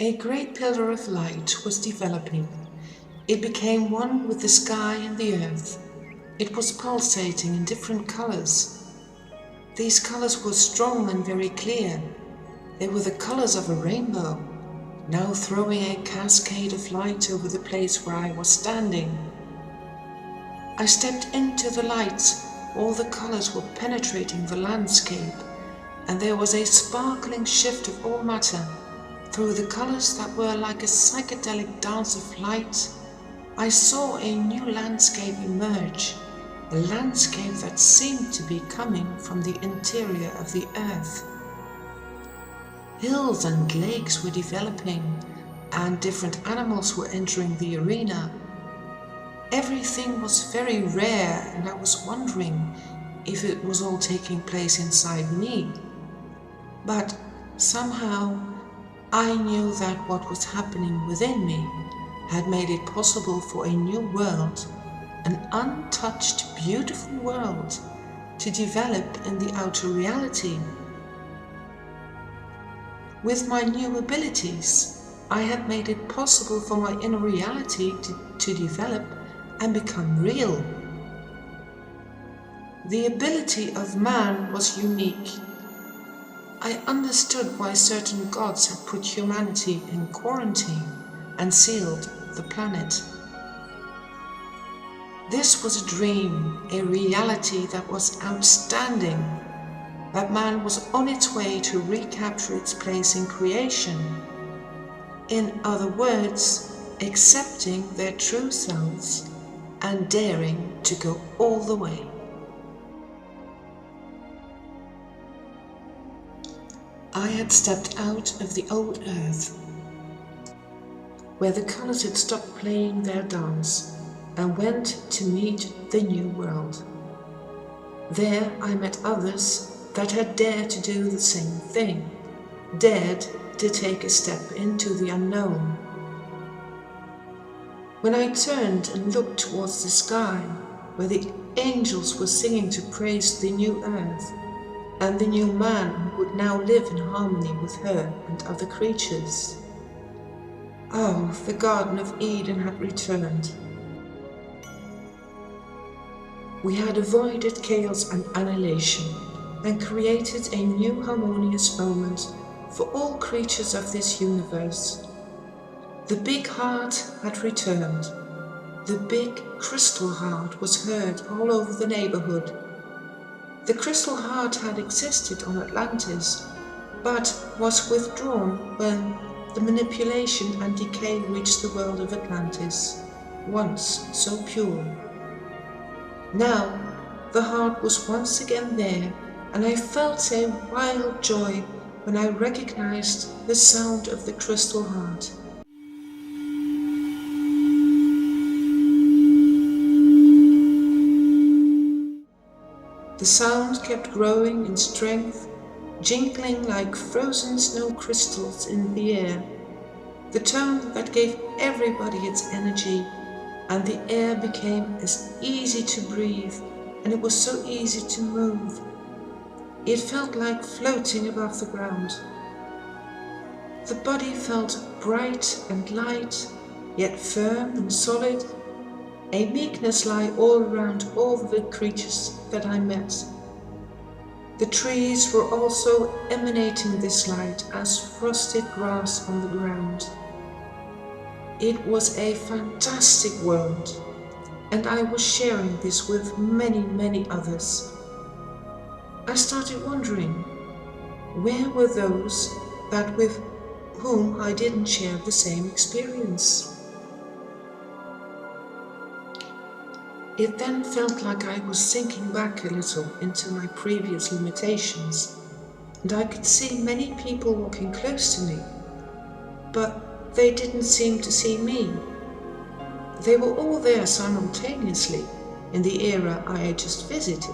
A great pillar of light was developing. It became one with the sky and the earth. It was pulsating in different colors. These colors were strong and very clear. They were the colors of a rainbow, now throwing a cascade of light over the place where I was standing. I stepped into the light. All the colors were penetrating the landscape, and there was a sparkling shift of all matter. Through the colors that were like a psychedelic dance of light, I saw a new landscape emerge, a landscape that seemed to be coming from the interior of the earth. Hills and lakes were developing, and different animals were entering the arena. Everything was very rare, and I was wondering if it was all taking place inside me. But somehow I knew that what was happening within me had made it possible for a new world, an untouched, beautiful world, to develop in the outer reality. With my new abilities, I had made it possible for my inner reality to develop and become real. The ability of man was unique. I understood why certain gods had put humanity in quarantine and sealed the planet. This was a dream, a reality that was outstanding, that man was on its way to recapture its place in creation. In other words, accepting their true selves and daring to go all the way. I had stepped out of the old earth, where the colors had stopped playing their dance, and went to meet the new world. There I met others that had dared to do the same thing, dared to take a step into the unknown. When I turned and looked towards the sky, where the angels were singing to praise the new earth, and the new man who would now live in harmony with her and other creatures. Oh, the Garden of Eden had returned. We had avoided chaos and annihilation, and created a new harmonious moment for all creatures of this universe. The big heart had returned. The big crystal heart was heard all over the neighborhood. The crystal heart had existed on Atlantis, but was withdrawn when the manipulation and decay reached the world of Atlantis, once so pure. Now the heart was once again there, and I felt a wild joy when I recognized the sound of the crystal heart. The sound kept growing in strength, jingling like frozen snow crystals in the air, the tone that gave everybody its energy, and the air became as easy to breathe, and it was so easy to move. It felt like floating above the ground. The body felt bright and light, yet firm and solid. A meekness lay all around all the creatures that I met. The trees were also emanating this light as frosted grass on the ground. It was a fantastic world, and I was sharing this with many, many others. I started wondering, where were those that with whom I didn't share the same experience? It then felt like I was sinking back a little into my previous limitations, and I could see many people walking close to me, but they didn't seem to see me. They were all there simultaneously in the era I had just visited.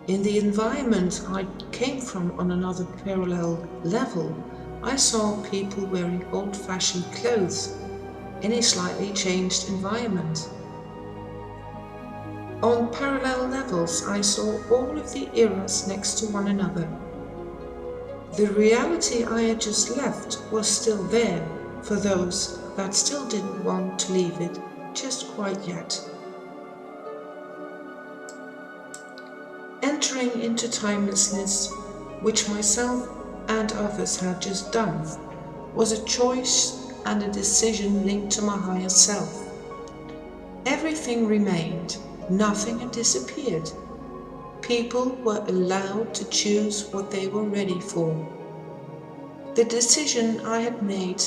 In the environment I came from on another parallel level, I saw people wearing old-fashioned clothes in a slightly changed environment. On parallel levels, I saw all of the eras next to one another. The reality I had just left was still there for those that still didn't want to leave it just quite yet. Entering into timelessness, which myself and others had just done, was a choice and a decision linked to my higher self. Everything remained, nothing had disappeared. People were allowed to choose what they were ready for. The decision I had made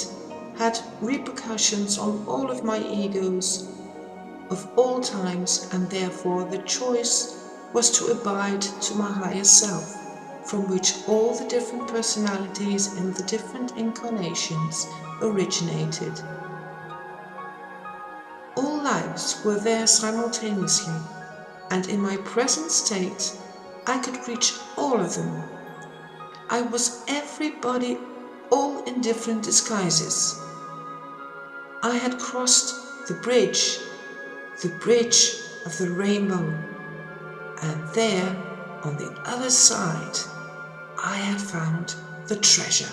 had repercussions on all of my egos of all times, and therefore the choice was to abide to my higher self, from which all the different personalities in the different incarnations originated. All lives were there simultaneously, and in my present state, I could reach all of them. I was everybody, all in different disguises. I had crossed the bridge of the rainbow, and there, on the other side, I had found the treasure.